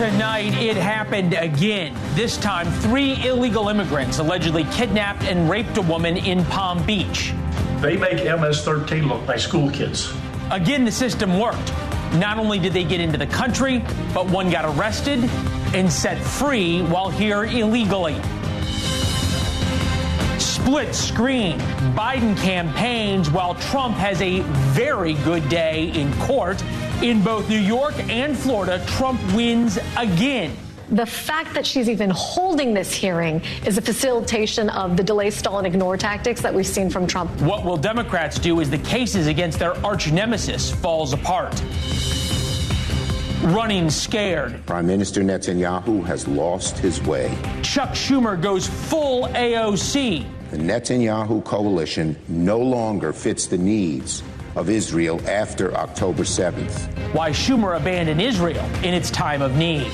Tonight, it happened again. This time, 3 illegal immigrants allegedly kidnapped and raped a woman in Palm Beach. They make MS-13 look like school kids. Again, the system worked. Not only did they get into the country, but one got arrested and set free while here illegally. Split screen. Biden campaigns while Trump has a very good day in court. In both New York and Florida, Trump wins again. The fact that she's even holding this hearing is a facilitation of the delay, stall, and ignore tactics that we've seen from Trump. What will Democrats do as the cases against their arch nemesis falls apart? Running scared. Prime Minister Netanyahu has lost his way. Chuck Schumer goes full AOC. The Netanyahu coalition no longer fits the needs of Israel after October 7th. Why Schumer abandoned Israel in its time of need.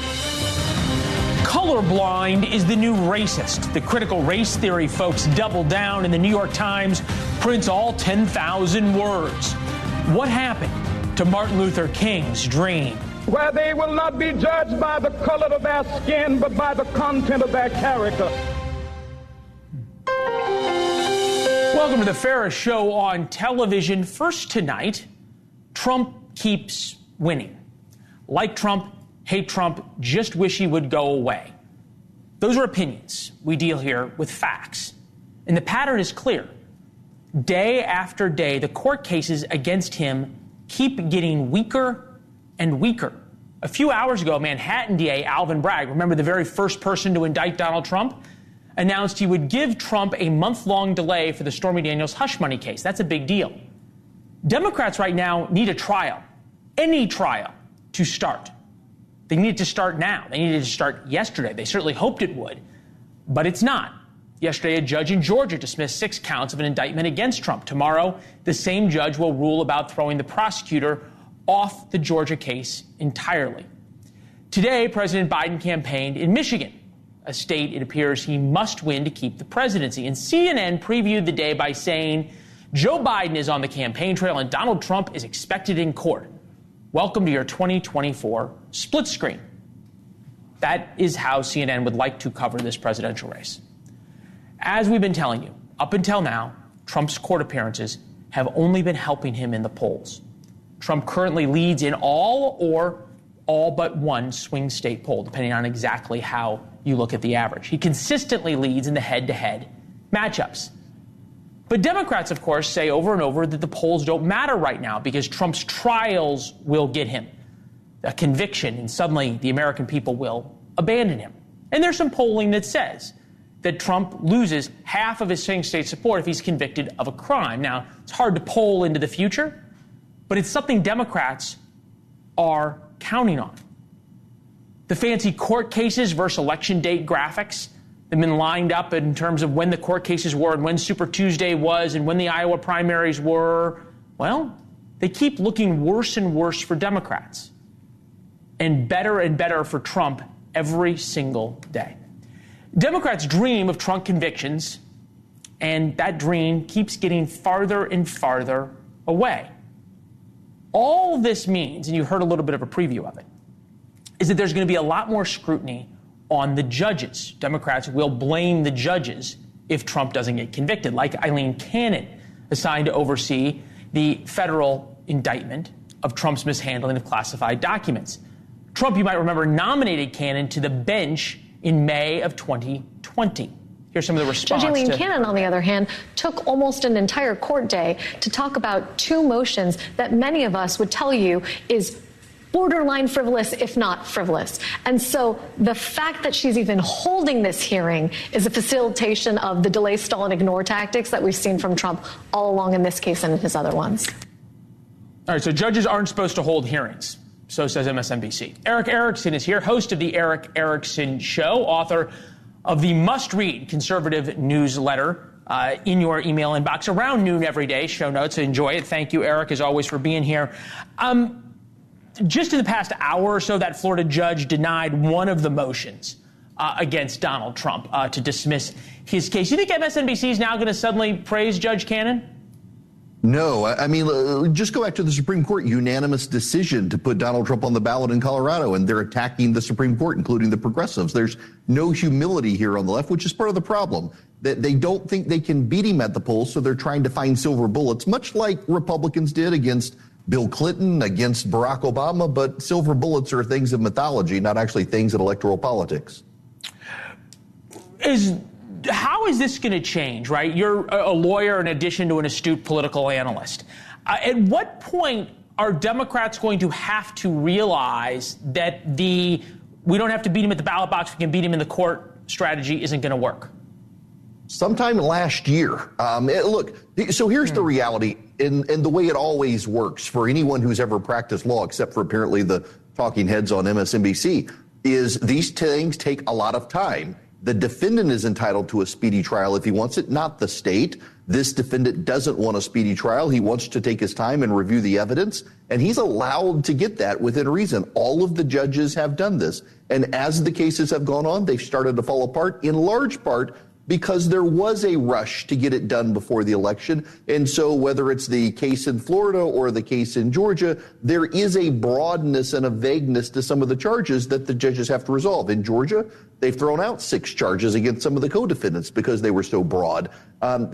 Colorblind is the new racist. The critical race theory folks double down, and the New York Times prints all 10,000 words. What happened to Martin Luther King's dream? Where they will not be judged by the color of their skin, but by the content of their character. Welcome to the fairest show on television. First tonight, Trump keeps winning. Like Trump, hate Trump, just wish he would go away. Those are opinions. We deal here with facts. And the pattern is clear. Day after day, the court cases against him keep getting weaker and weaker. A few hours ago, Manhattan DA Alvin Bragg, remember the very first person to indict Donald Trump, announced he would give Trump a month-long delay for the Stormy Daniels hush money case. That's a big deal. Democrats right now need a trial, any trial, to start. They need it to start now. They needed to start yesterday. They certainly hoped it would, but it's not. Yesterday, a judge in Georgia dismissed 6 counts of an indictment against Trump. Tomorrow, the same judge will rule about throwing the prosecutor off the Georgia case entirely. Today, President Biden campaigned in Michigan, a state it appears he must win to keep the presidency. And CNN previewed the day by saying, Joe Biden is on the campaign trail and Donald Trump is expected in court. Welcome to your 2024 split screen. That is how CNN would like to cover this presidential race. As we've been telling you, up until now, Trump's court appearances have only been helping him in the polls. Trump currently leads in all or all but one swing state poll, depending on exactly how you look at the average. He consistently leads in the head-to-head matchups. But Democrats, of course, say over and over that the polls don't matter right now because Trump's trials will get him a conviction, and suddenly the American people will abandon him. And there's some polling that says that Trump loses half of his swing state support if he's convicted of a crime. Now, it's hard to poll into the future, but it's something Democrats are counting on. The fancy court cases versus election date graphics have been lined up in terms of when the court cases were and when Super Tuesday was and when the Iowa primaries were. Well, they keep looking worse and worse for Democrats and better for Trump every single day. Democrats dream of Trump convictions, and that dream keeps getting farther and farther away. All this means, and you heard a little bit of a preview of it, is that there's going to be a lot more scrutiny on the judges. Democrats will blame the judges if Trump doesn't get convicted, like Eileen Cannon, assigned to oversee the federal indictment of Trump's mishandling of classified documents. Trump, you might remember, nominated Cannon to the bench in May of 2020. Here's some of the response. Judge Eileen Cannon, on the other hand, took almost an entire court day to talk about 2 motions that many of us would tell you is borderline frivolous, if not frivolous. And so the fact that she's even holding this hearing is a facilitation of the delay, stall, and ignore tactics that we've seen from Trump all along in this case and in his other ones. All right, so judges aren't supposed to hold hearings. So says MSNBC. Eric Erickson is here, host of the Eric Erickson Show, author of the must-read conservative newsletter in your email inbox around noon every day. Show notes, enjoy it. Thank you, Eric, as always, for being here. Just in the past hour or so, that Florida judge denied one of the motions against Donald Trump to dismiss his case. You think MSNBC is now going to suddenly praise Judge Cannon? No, I mean, just go back to the Supreme Court unanimous decision to put Donald Trump on the ballot in Colorado, and they're attacking the Supreme Court, including the progressives. There's no humility here on the left, which is part of the problem. That they don't think they can beat him at the polls, so they're trying to find silver bullets, much like Republicans did against Bill Clinton, against Barack Obama, but silver bullets are things of mythology, not actually things in electoral politics. How is this going to change, right? You're a lawyer in addition to an astute political analyst. At what point are Democrats going to have to realize that we don't have to beat him at the ballot box, we can beat him in the court strategy isn't going to work? Sometime last year. So here's the reality, and the way it always works for anyone who's ever practiced law, except for apparently the talking heads on MSNBC, is these things take a lot of time. The defendant is entitled to a speedy trial if he wants it, not the state. This defendant doesn't want a speedy trial. He wants to take his time and review the evidence, and he's allowed to get that within reason. All of the judges have done this, and as the cases have gone on, they've started to fall apart, in large part because there was a rush to get it done before the election. And so whether it's the case in Florida or the case in Georgia, there is a broadness and a vagueness to some of the charges that the judges have to resolve. In Georgia, they've thrown out 6 charges against some of the co-defendants because they were so broad.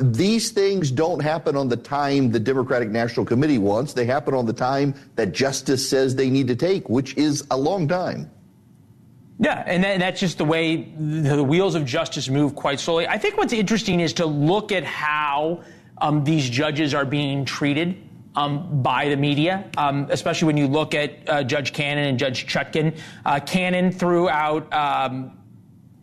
These things don't happen on the time the Democratic National Committee wants. They happen on the time that justice says they need to take, which is a long time. Yeah, and that's just the way the wheels of justice move quite slowly. I think what's interesting is to look at how these judges are being treated by the media, especially when you look at Judge Cannon and Judge Chutkan. Cannon threw out, I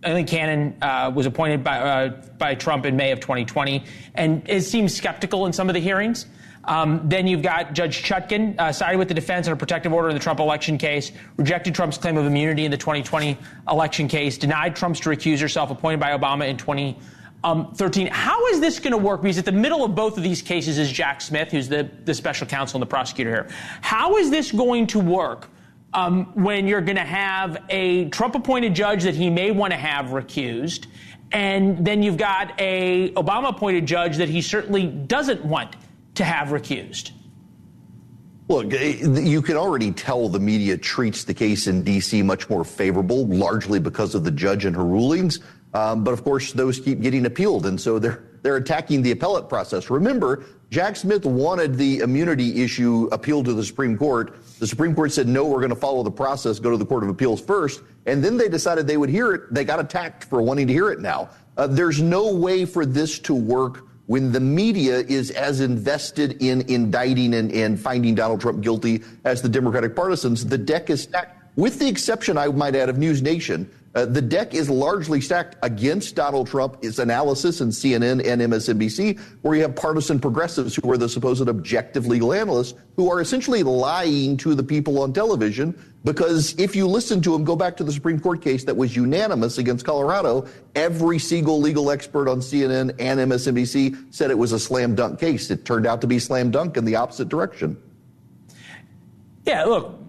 think Cannon was appointed by Trump in May of 2020, and it seems skeptical in some of the hearings. Then you've got Judge Chutkan sided with the defense on a protective order in the Trump election case, rejected Trump's claim of immunity in the 2020 election case, denied Trump's to recuse herself, appointed by Obama in 2013. How is this going to work? Because at the middle of both of these cases is Jack Smith, who's the special counsel and the prosecutor here. How is this going to work when you're going to have a Trump-appointed judge that he may want to have recused, and then you've got a Obama-appointed judge that he certainly doesn't want to have recused? Look, you can already tell the media treats the case in D.C. much more favorable, largely because of the judge and her rulings. But of course, those keep getting appealed, and so they're attacking the appellate process. Remember, Jack Smith wanted the immunity issue appealed to the Supreme Court. The Supreme Court said, no, we're going to follow the process, go to the Court of Appeals first. And then they decided they would hear it. They got attacked for wanting to hear it now. There's no way for this to work when the media is as invested in indicting and finding Donald Trump guilty as the Democratic partisans. The deck is stacked, with the exception, I might add, of NewsNation. The deck is largely stacked against Donald Trump. Its analysis in CNN and MSNBC, where you have partisan progressives who are the supposed objective legal analysts who are essentially lying to the people on television. Because if you listen to them, go back to the Supreme Court case that was unanimous against Colorado, every single legal expert on CNN and MSNBC said it was a slam dunk case. It turned out to be slam dunk in the opposite direction. Yeah, look,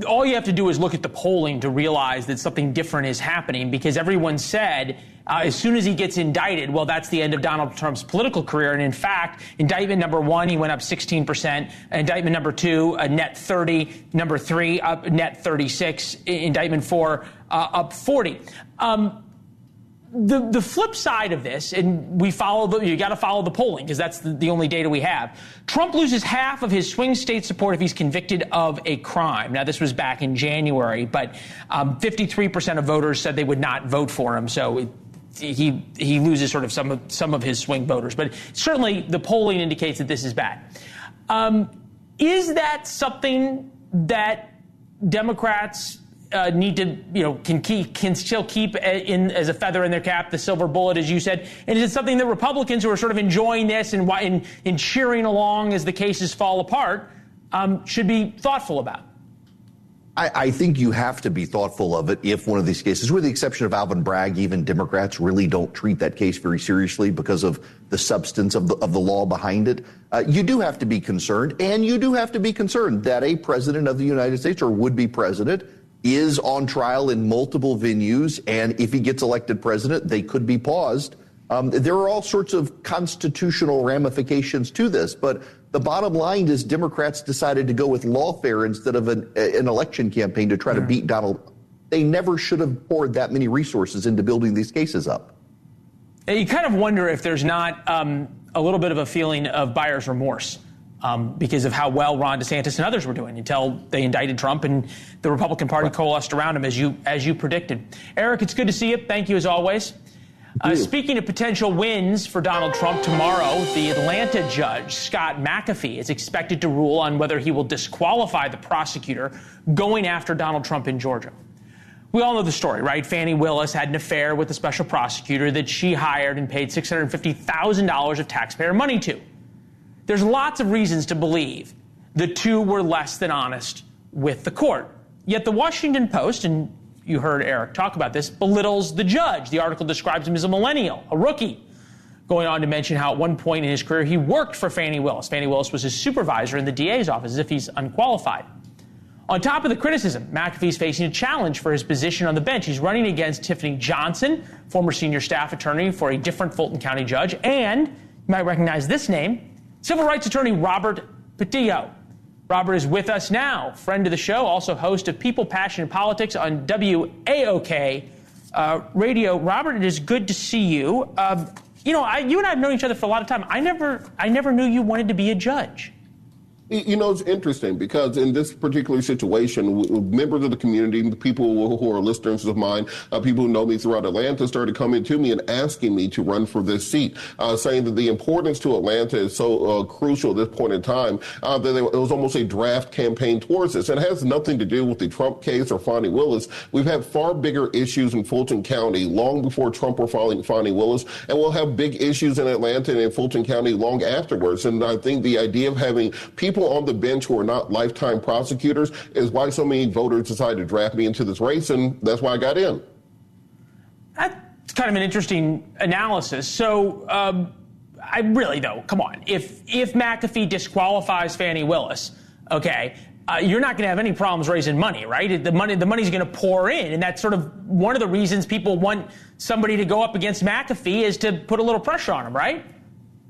all you have to do is look at the polling to realize that something different is happening, because everyone said as soon as he gets indicted, well, that's the end of Donald Trump's political career. And in fact, indictment number 1, he went up 16%. Indictment number 2, a net 30. Number 3, up net 36. Indictment 4, up 40. The flip side of this, and you got to follow the polling because that's the only data we have. Trump loses half of his swing state support if he's convicted of a crime. Now, this was back in January, but 53% of voters said they would not vote for him. So he loses sort of some of his swing voters. But certainly the polling indicates that this is bad. Is that something that Democrats need to, can still keep in as a feather in their cap, the silver bullet, as you said? And is it something that Republicans who are sort of enjoying this and cheering along as the cases fall apart should be thoughtful about? I think you have to be thoughtful of it if one of these cases, with the exception of Alvin Bragg, even Democrats really don't treat that case very seriously because of the substance of the law behind it. You do have to be concerned, and you do have to be concerned that a president of the United States or would-be president is on trial in multiple venues, and if he gets elected president, they could be paused. There are all sorts of constitutional ramifications to this, but the bottom line is Democrats decided to go with lawfare instead of an election campaign to try to beat Donald. They never should have poured that many resources into building these cases up. You kind of wonder if there's not a little bit of a feeling of buyer's remorse because of how well Ron DeSantis and others were doing until they indicted Trump and the Republican Party coalesced around him, as you predicted. Eric, it's good to see you. Thank you as always. Speaking of potential wins for Donald Trump tomorrow, the Atlanta judge, Scott McAfee, is expected to rule on whether he will disqualify the prosecutor going after Donald Trump in Georgia. We all know the story, right? Fani Willis had an affair with the special prosecutor that she hired and paid $650,000 of taxpayer money to. There's lots of reasons to believe the two were less than honest with the court. Yet the Washington Post, and you heard Eric talk about this, belittles the judge. The article describes him as a millennial, a rookie, going on to mention how at one point in his career he worked for Fani Willis. Fani Willis was his supervisor in the DA's office, as if he's unqualified. On top of the criticism, McAfee's facing a challenge for his position on the bench. He's running against Tiffany Johnson, former senior staff attorney for a different Fulton County judge, and, you might recognize this name, civil rights attorney Robert Petillo. Robert is with us now, friend of the show, also host of People, Passion, and Politics on WAOK Radio. Robert, it is good to see you. You and I have known each other for a lot of time. I never knew you wanted to be a judge. You know, it's interesting because in this particular situation, members of the community, people who are listeners of mine, people who know me throughout Atlanta started coming to me and asking me to run for this seat, saying that the importance to Atlanta is so crucial at this point in time that it was almost a draft campaign towards this. And it has nothing to do with the Trump case or Fani Willis. We've had far bigger issues in Fulton County long before Trump or Fani Willis, and we'll have big issues in Atlanta and in Fulton County long afterwards. And I think the idea of having people on the bench who are not lifetime prosecutors is why so many voters decided to draft me into this race, and that's why I got in. That's kind of an interesting analysis. So, I really, though, come on. If McAfee disqualifies Fani Willis, okay, you're not going to have any problems raising money, right? The money's going to pour in, and that's sort of one of the reasons people want somebody to go up against McAfee is to put a little pressure on him, right?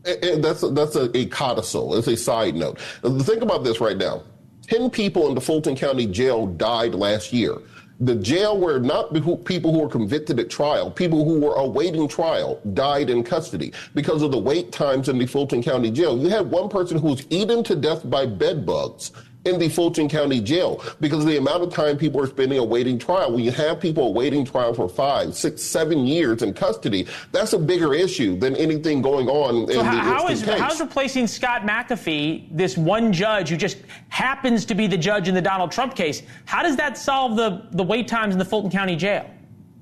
That's a codicil. It's a side note. Think about this right now. 10 people in the Fulton County jail died last year. The jail were not people who were convicted at trial. People who were awaiting trial died in custody because of the wait times in the Fulton County jail. You had one person who was eaten to death by bed bugs in the Fulton County jail because of the amount of time people are spending awaiting trial. When you have people awaiting trial for 5, 6, 7 years in custody, that's a bigger issue than anything going on in the instant case. How's replacing Scott McAfee, this one judge who just happens to be the judge in the Donald Trump case, how does that solve the wait times in the Fulton County jail?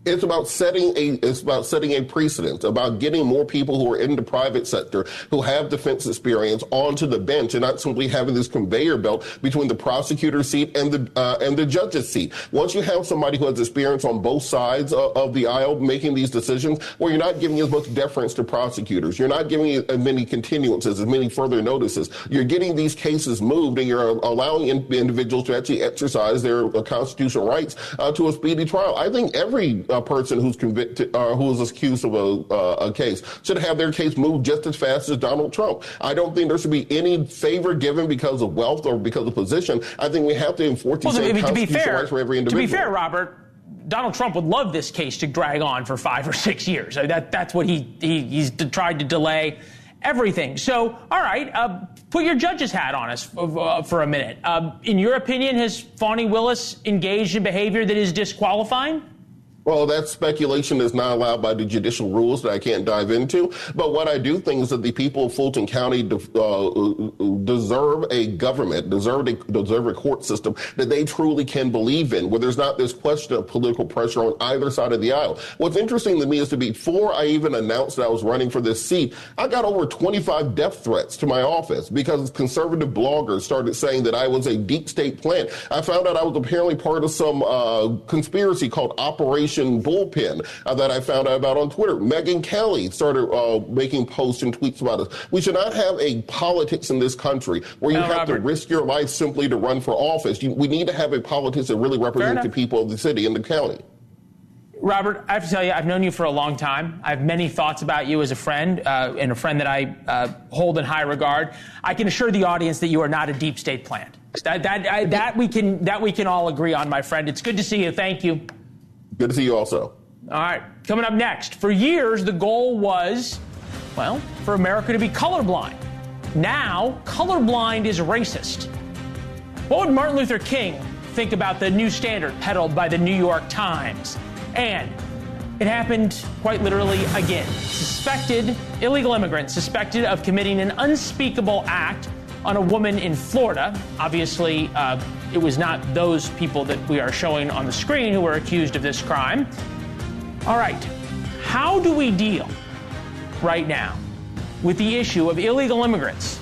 It's about setting a precedent, about getting more people who are in the private sector who have defense experience onto the bench and not simply having this conveyor belt between the prosecutor's seat and the judge's seat. Once you have somebody who has experience on both sides of the aisle making these decisions, well, you're not giving as much deference to prosecutors. You're not giving as many continuances, as many further notices. You're getting these cases moved, and you're allowing individuals to actually exercise their constitutional rights to a speedy trial. I think every person who's convicted or who is accused of a case should have their case moved just as fast as Donald Trump. I don't think there should be any favor given because of wealth or because of position. I think we have to enforce these same constitutional rights for every individual. To be fair, Robert, Donald Trump would love this case to drag on for 5 or 6 years. That's what he's tried to delay everything. So, all right, put your judge's hat on us for a minute. In your opinion, has Fani Willis engaged in behavior that is disqualifying? Well, that speculation is not allowed by the judicial rules that I can't dive into. But what I do think is that the people of Fulton County deserve a government, deserve a court system that they truly can believe in, where there's not this question of political pressure on either side of the aisle. What's interesting to me is before I even announced that I was running for this seat, I got over 25 death threats to my office because conservative bloggers started saying that I was a deep state plant. I found out I was apparently part of some conspiracy called Operation Bullpen that I found out about on Twitter. Megyn Kelly started making posts and tweets about us. We should not have a politics in this country where you have to risk your life simply to run for office. We need to have a politics that really represents the people of the city and the county. Robert, I have to tell you, I've known you for a long time. I have many thoughts about you as a friend, and a friend that I hold in high regard. I can assure the audience that you are not a deep state plant. That we can all agree on, my friend. It's good to see you. Thank you. Good to see you also. All right, coming up next. For years, the goal was, well, for America to be colorblind. Now, colorblind is racist. What would Martin Luther King think about the new standard peddled by the New York Times? And it happened quite literally again. Illegal immigrants suspected of committing an unspeakable act on a woman in Florida. Obviously, it was not those people that we are showing on the screen who were accused of this crime. All right, how do we deal right now with the issue of illegal immigrants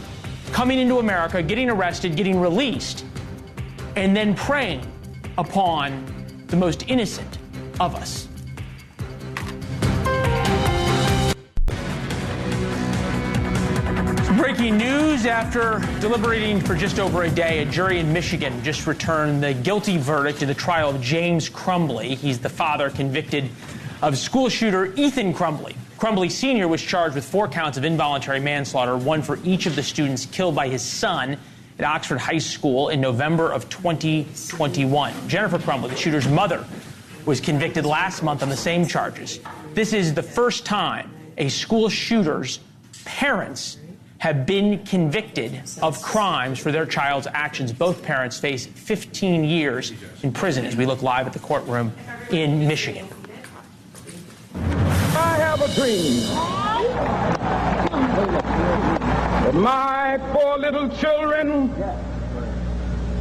coming into America, getting arrested, getting released, and then preying upon the most innocent of us? Breaking news: after deliberating for just over a day, a jury in Michigan just returned the guilty verdict in the trial of James Crumbley. He's the father convicted of school shooter Ethan Crumbley. Crumbley Sr. was charged with 4 counts of involuntary manslaughter, one for each of the students killed by his son at Oxford High School in November of 2021. Jennifer Crumbley, the shooter's mother, was convicted last month on the same charges. This is the first time a school shooter's parents have been convicted of crimes for their child's actions. Both parents face 15 years in prison as we look live at the courtroom in Michigan. I have a dream that my 4 little children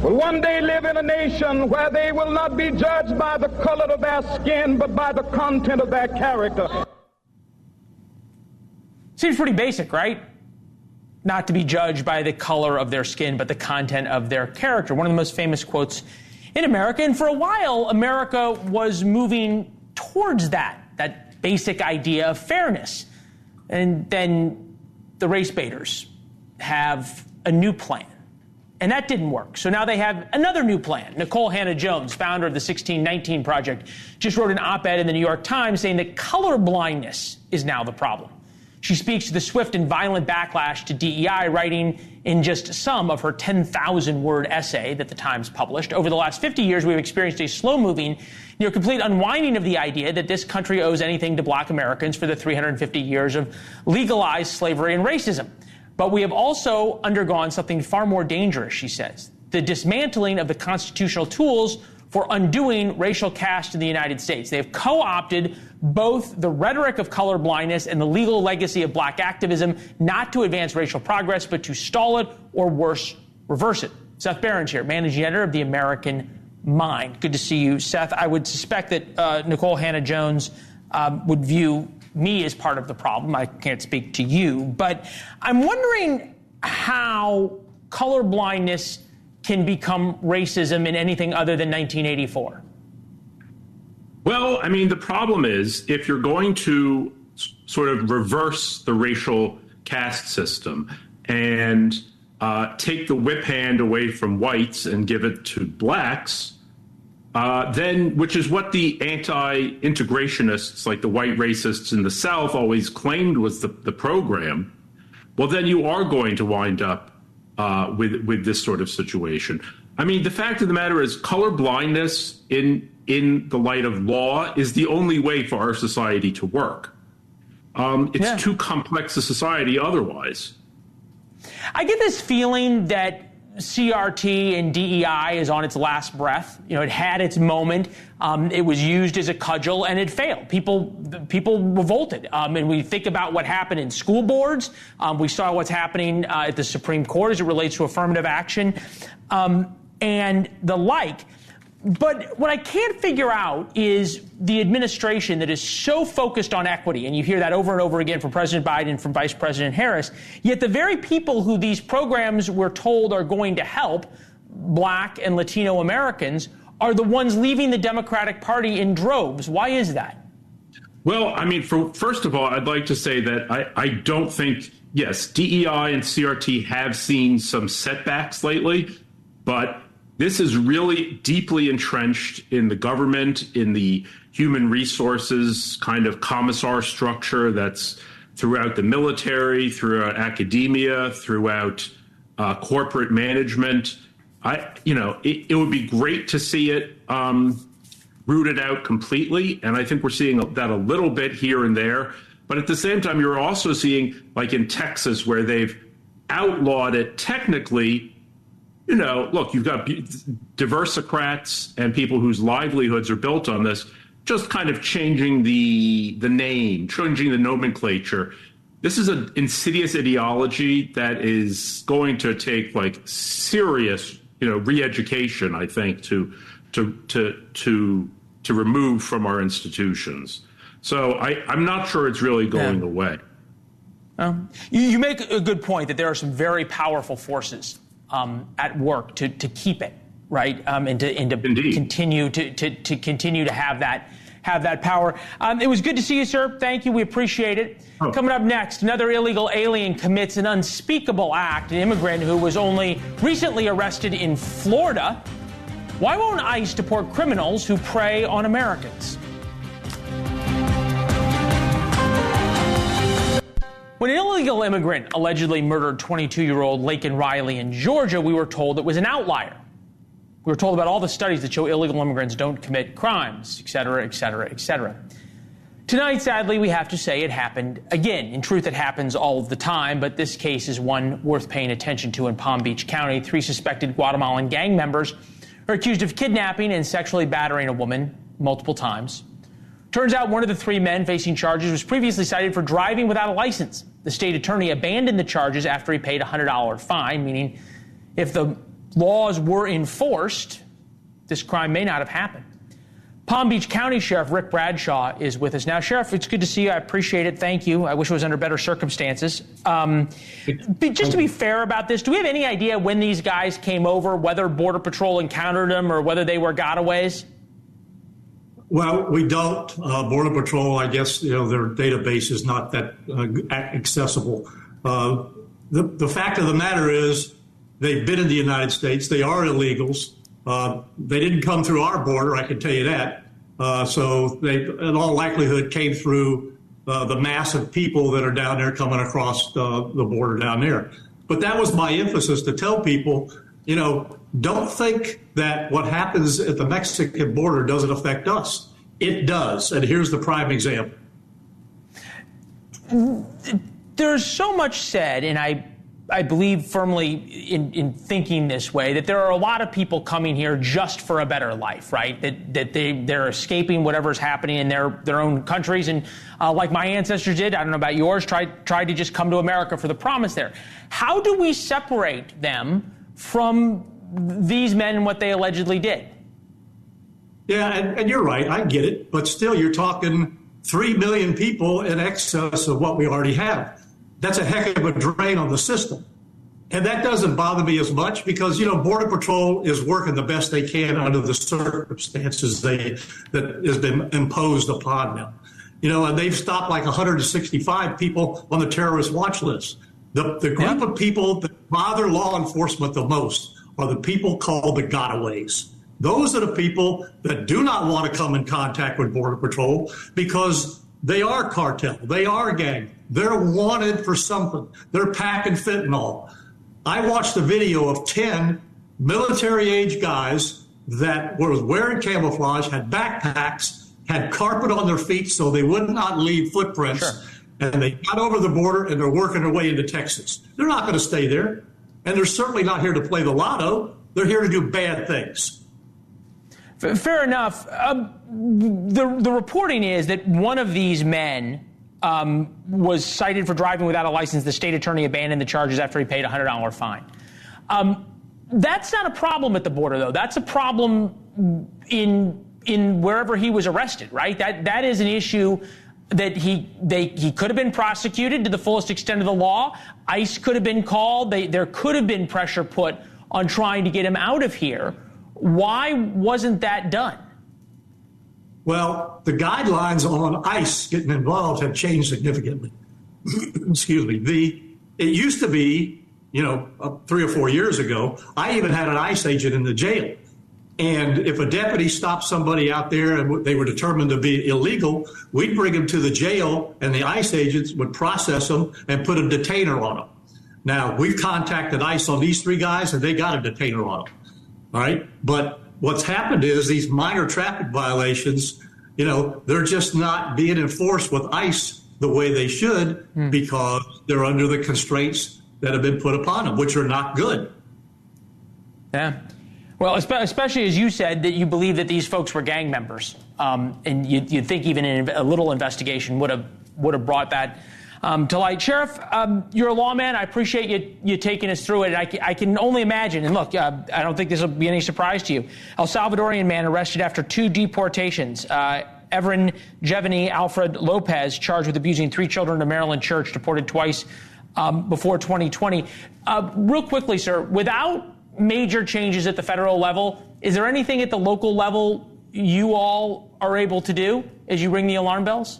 will one day live in a nation where they will not be judged by the color of their skin, but by the content of their character. Seems pretty basic, right? Not to be judged by the color of their skin, but the content of their character. One of the most famous quotes in America. And for a while, America was moving towards that basic idea of fairness. And then the race baiters have a new plan. And that didn't work. So now they have another new plan. Nicole Hannah-Jones, founder of the 1619 Project, just wrote an op-ed in the New York Times saying that color blindness is now the problem. She speaks to the swift and violent backlash to DEI, writing in just some of her 10,000-word essay that the Times published. Over the last 50 years, we've experienced a slow-moving, near complete unwinding of the idea that this country owes anything to black Americans for the 350 years of legalized slavery and racism. But we have also undergone something far more dangerous, she says, the dismantling of the constitutional tools for undoing racial caste in the United States. They have co-opted both the rhetoric of colorblindness and the legal legacy of black activism, not to advance racial progress, but to stall it or worse, reverse it. Seth Barron's here, managing editor of The American Mind. Good to see you, Seth. I would suspect that Nicole Hannah-Jones would view me as part of the problem. I can't speak to you, but I'm wondering how colorblindness can become racism in anything other than 1984. Well, I mean, the problem is if you're going to sort of reverse the racial caste system and take the whip hand away from whites and give it to blacks, then, which is what the anti-integrationists, like the white racists in the South, always claimed was the program, well, then you are going to wind up with this sort of situation. I mean, the fact of the matter is color blindness in the light of law is the only way for our society to work. It's too complex a society otherwise. I get this feeling that CRT and DEI is on its last breath. You know, it had its moment. It was used as a cudgel and it failed. People revolted. And we think about what happened in school boards. We saw what's happening at the Supreme Court as it relates to affirmative action and the like. But what I can't figure out is the administration that is so focused on equity, and you hear that over and over again from President Biden, from Vice President Harris, yet the very people who these programs we're told are going to help, black and Latino Americans, are the ones leaving the Democratic Party in droves. Why is that? Well, I mean, first of all, I'd like to say that I don't think, yes, DEI and CRT have seen some setbacks lately, but This is really deeply entrenched in the government, in the human resources kind of commissar structure that's throughout the military, throughout academia, throughout corporate management. It would be great to see it rooted out completely, and I think we're seeing that a little bit here and there. But at the same time, you're also seeing, like in Texas, where they've outlawed it technically. Look, you've got diversicrats and people whose livelihoods are built on this, just kind of changing the name, changing the nomenclature. This is an insidious ideology that is going to take like serious, re-education, I think, to remove from our institutions. So I'm not sure it's really going away. You make a good point that there are some very powerful forces at work to keep it, right, and to continue to have that power. It was good to see you, sir. Thank you. We appreciate it. Coming up next, another illegal alien commits an unspeakable act. An immigrant who was only recently arrested in Florida. Why won't ICE deport criminals who prey on Americans? When an illegal immigrant allegedly murdered 22-year-old Laken Riley in Georgia, we were told it was an outlier. We were told about all the studies that show illegal immigrants don't commit crimes, et cetera, et cetera, et cetera. Tonight, sadly, we have to say it happened again. In truth, it happens all of the time, but this case is one worth paying attention to in Palm Beach County. 3 suspected Guatemalan gang members are accused of kidnapping and sexually battering a woman multiple times. Turns out one of the 3 men facing charges was previously cited for driving without a license. The state attorney abandoned the charges after he paid a $100 fine, meaning if the laws were enforced, this crime may not have happened. Palm Beach County Sheriff Rick Bradshaw is with us now. Sheriff, it's good to see you. I appreciate it. Thank you. I wish it was under better circumstances. Just to be fair about this, do we have any idea when these guys came over, whether Border Patrol encountered them or whether they were gotaways? Well, we don't. Border Patrol, I guess, their database is not that accessible. The fact of the matter is they've been in the United States. They are illegals. They didn't come through our border, I can tell you that. So they, in all likelihood, came through the mass of people that are down there coming across the border down there. But that was my emphasis, to tell people, don't think that what happens at the Mexican border doesn't affect us. It does. And here's the prime example. There's so much said, and I believe firmly in thinking this way, that there are a lot of people coming here just for a better life, right? That they're escaping whatever's happening in their own countries. And like my ancestors did, I don't know about yours, tried to just come to America for the promise there. How do we separate them from these men and what they allegedly did? Yeah, and you're right. I get it. But still, you're talking 3 million people in excess of what we already have. That's a heck of a drain on the system. And that doesn't bother me as much because, Border Patrol is working the best they can under the circumstances that has been imposed upon them. And they've stopped like 165 people on the terrorist watch list. The group of people that bother law enforcement the most are the people called the gotaways. Those are the people that do not want to come in contact with Border Patrol because they are cartel. They are gang. They're wanted for something. They're packing fentanyl. I watched a video of 10 military-age guys that were wearing camouflage, had backpacks, had carpet on their feet so they would not leave footprints. Sure. And they got over the border and they're working their way into Texas. They're not going to stay there. And they're certainly not here to play the lotto. They're here to do bad things. Fair enough. The reporting is that one of these men was cited for driving without a license. The state attorney abandoned the charges after he paid a $100 fine. That's not a problem at the border, though. That's a problem in wherever he was arrested, right? That is an issue that he could have been prosecuted to the fullest extent of the law. ICE could have been called. There could have been pressure put on trying to get him out of here. Why wasn't that done? Well, the guidelines on ICE getting involved have changed significantly. Excuse me. It used to be 3 or 4 years ago. I even had an ICE agent in the jail. And if a deputy stopped somebody out there and they were determined to be illegal, we'd bring them to the jail and the ICE agents would process them and put a detainer on them. Now, we've contacted ICE on these 3 guys and they got a detainer on them. All right. But what's happened is these minor traffic violations, they're just not being enforced with ICE the way they should because they're under the constraints that have been put upon them, which are not good. Yeah. Well, especially as you said, that you believe that these folks were gang members. And you'd think even a little investigation would have brought that to light. Sheriff, you're a lawman. I appreciate you taking us through it. I can only imagine, and look, I don't think this will be any surprise to you. El Salvadorian man arrested after 2 deportations. Everin Jevany Alfred Lopez, charged with abusing 3 children in a Maryland church, deported twice before 2020. Real quickly, sir, without major changes at the federal level, is there anything at the local level you all are able to do as you ring the alarm bells?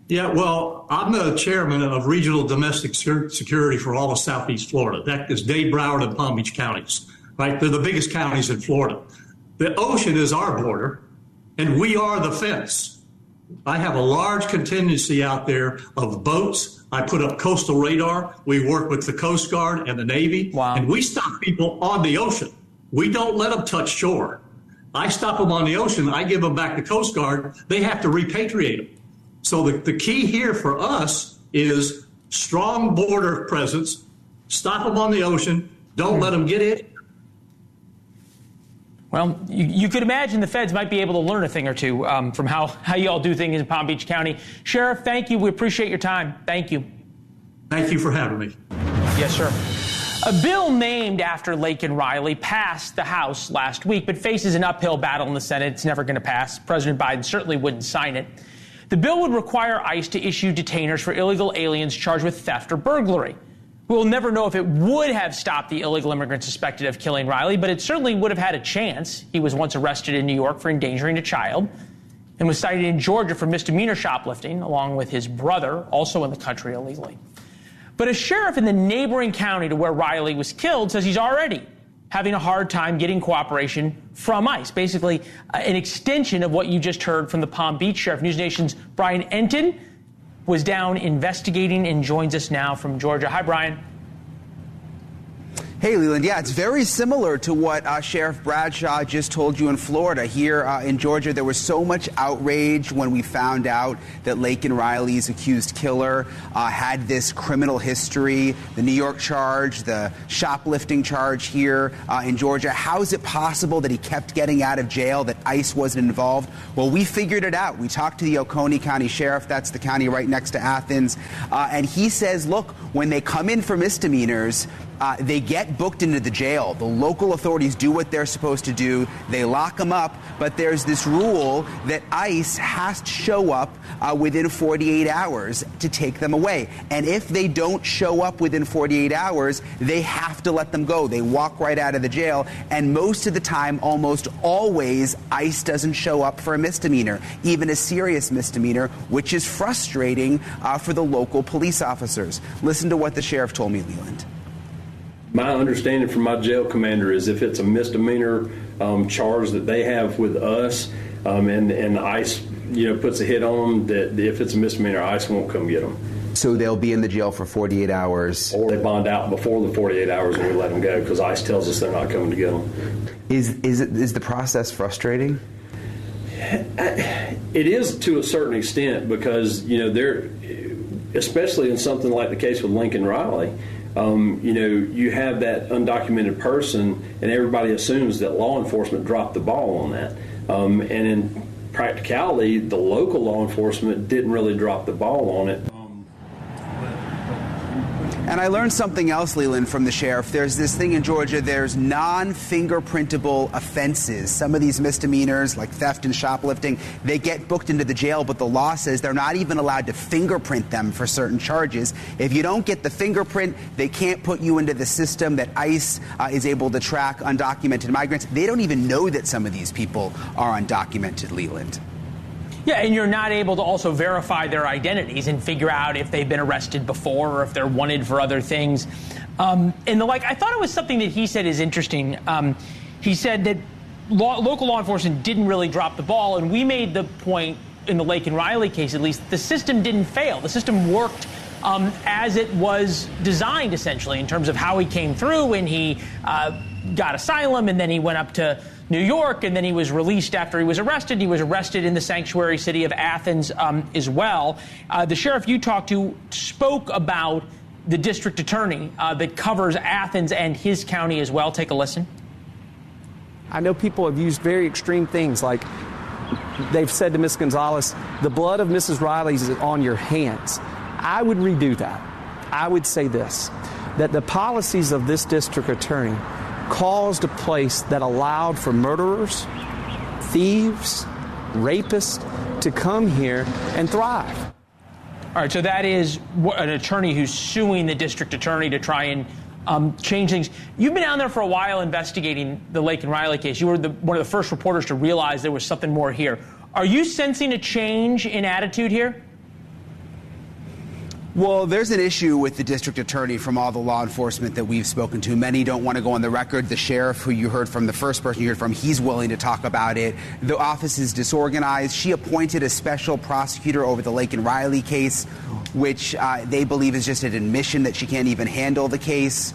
Yeah, well, I'm the chairman of Regional Domestic Security for all of Southeast Florida. That is Dade, Broward, and Palm Beach counties, right? They're the biggest counties in Florida. The ocean is our border, and we are the fence. I have a large contingency out there of boats. I put up coastal radar. We work with the Coast Guard and the Navy, and we stop people on the ocean. We don't let them touch shore. I stop them on the ocean. I give them back to Coast Guard. They have to repatriate them. So the key here for us is strong border presence. Stop them on the ocean. Don't let them get in. Well, you could imagine the feds might be able to learn a thing or two from how you all do things in Palm Beach County. Sheriff, thank you. We appreciate your time. Thank you. Thank you for having me. Yes, sir. A bill named after Laken Riley passed the House last week, but faces an uphill battle in the Senate. It's never going to pass. President Biden certainly wouldn't sign it. The bill would require ICE to issue detainers for illegal aliens charged with theft or burglary. We'll never know if it would have stopped the illegal immigrant suspected of killing Riley, but it certainly would have had a chance. He was once arrested in New York for endangering a child and was cited in Georgia for misdemeanor shoplifting, along with his brother, also in the country illegally. But a sheriff in the neighboring county to where Riley was killed says he's already having a hard time getting cooperation from ICE. Basically, an extension of what you just heard from the Palm Beach sheriff. NewsNation's Brian Enton was down investigating and joins us now from Georgia. Hi, Brian. Hey, Leland. Yeah, it's very similar to what Sheriff Bradshaw just told you in Florida. Here in Georgia, there was so much outrage when we found out that Laken Riley's accused killer had this criminal history, the New York charge, the shoplifting charge here in Georgia. How is it possible that he kept getting out of jail, that ICE wasn't involved? Well, we figured it out. We talked to the Oconee County Sheriff. That's the county right next to Athens. And he says, look, when they come in for misdemeanors, they get booked into the jail. The local authorities do what they're supposed to do. They lock them up, but there's this rule that ICE has to show up within 48 hours to take them away. And if they don't show up within 48 hours, they have to let them go. They walk right out of the jail. And most of the time, almost always, ICE doesn't show up for a misdemeanor, even a serious misdemeanor, which is frustrating for the local police officers. Listen to what the sheriff told me, Leland. My understanding from my jail commander is if it's a misdemeanor charge that they have with us, and ICE, puts a hit on them, that if it's a misdemeanor, ICE won't come get them. So they'll be in the jail for 48 hours. Or they bond out before the 48 hours and we let them go because ICE tells us they're not coming to get them. Is the process frustrating? It is to a certain extent because, they're, especially in something like the case with Laken Riley, you have that undocumented person and everybody assumes that law enforcement dropped the ball on that. And in practicality, the local law enforcement didn't really drop the ball on it. And I learned something else, Leland, from the sheriff. There's this thing in Georgia, there's non-fingerprintable offenses. Some of these misdemeanors, like theft and shoplifting, they get booked into the jail, but the law says they're not even allowed to fingerprint them for certain charges. If you don't get the fingerprint, they can't put you into the system that ICE is able to track undocumented migrants. They don't even know that some of these people are undocumented, Leland. Yeah, and you're not able to also verify their identities and figure out if they've been arrested before or if they're wanted for other things. And the like. I thought it was something that he said is interesting. He said that local law enforcement didn't really drop the ball, and we made the point in the Lake and Riley case, at least, the system didn't fail. The system worked as it was designed, essentially, in terms of how he came through, and he got asylum, and then he went up to New York, and then he was released after he was arrested. He was arrested in the sanctuary city of Athens as well. The sheriff you talked to spoke about the district attorney that covers Athens and his county as well. Take a listen. I know people have used very extreme things, like they've said to Ms. Gonzalez, the blood of Mrs. Riley's is on your hands. I would redo that. I would say this, that the policies of this district attorney caused a place that allowed for murderers, thieves, rapists to come here and thrive. All right, so that is an attorney who's suing the district attorney to try and change things. You've been down there for a while investigating the Lake and Riley case. You were one of the first reporters to realize there was something more here. Are you sensing a change in attitude here? Well, there's an issue with the district attorney from all the law enforcement that we've spoken to. Many don't want to go on the record. The sheriff, who you heard from, the first person you heard from, he's willing to talk about it. The office is disorganized. She appointed a special prosecutor over the Lake and Riley case, which they believe is just an admission that she can't even handle the case.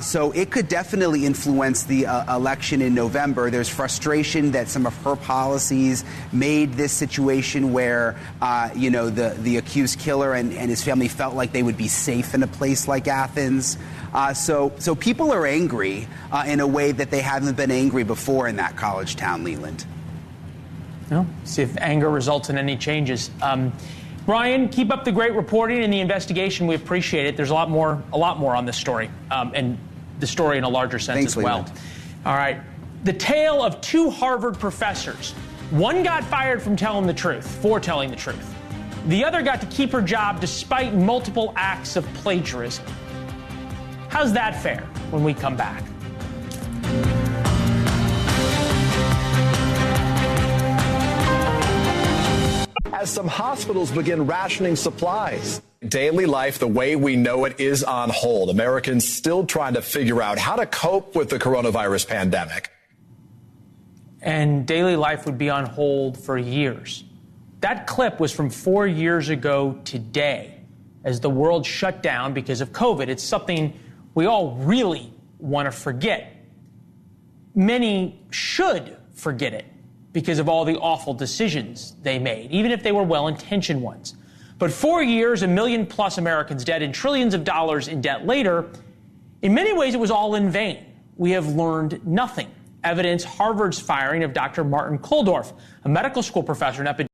So it could definitely influence the election in November. There's frustration that some of her policies made this situation where, the accused killer and his family felt like they would be safe in a place like Athens. So people are angry in a way that they haven't been angry before in that college town, Leland. Well, see if anger results in any changes. Brian, keep up the great reporting and the investigation. We appreciate it. There's a lot more on this story, and the story in a larger sense. Thanks, as well. Leland. All right. The tale of two Harvard professors. One got fired for telling the truth. The other got to keep her job despite multiple acts of plagiarism. How's that fair when we come back? As some hospitals begin rationing supplies. Daily life, the way we know it, is on hold. Americans still trying to figure out how to cope with the coronavirus pandemic. And daily life would be on hold for years. That clip was from 4 years ago today, as the world shut down because of COVID. It's something we all really want to forget. Many should forget it, because of all the awful decisions they made, even if they were well-intentioned ones. But 4 years, 1 million plus Americans dead, and trillions of dollars in debt later, in many ways it was all in vain. We have learned nothing. Evidence Harvard's firing of Dr. Martin Kulldorff, a medical school professor and epidemiologist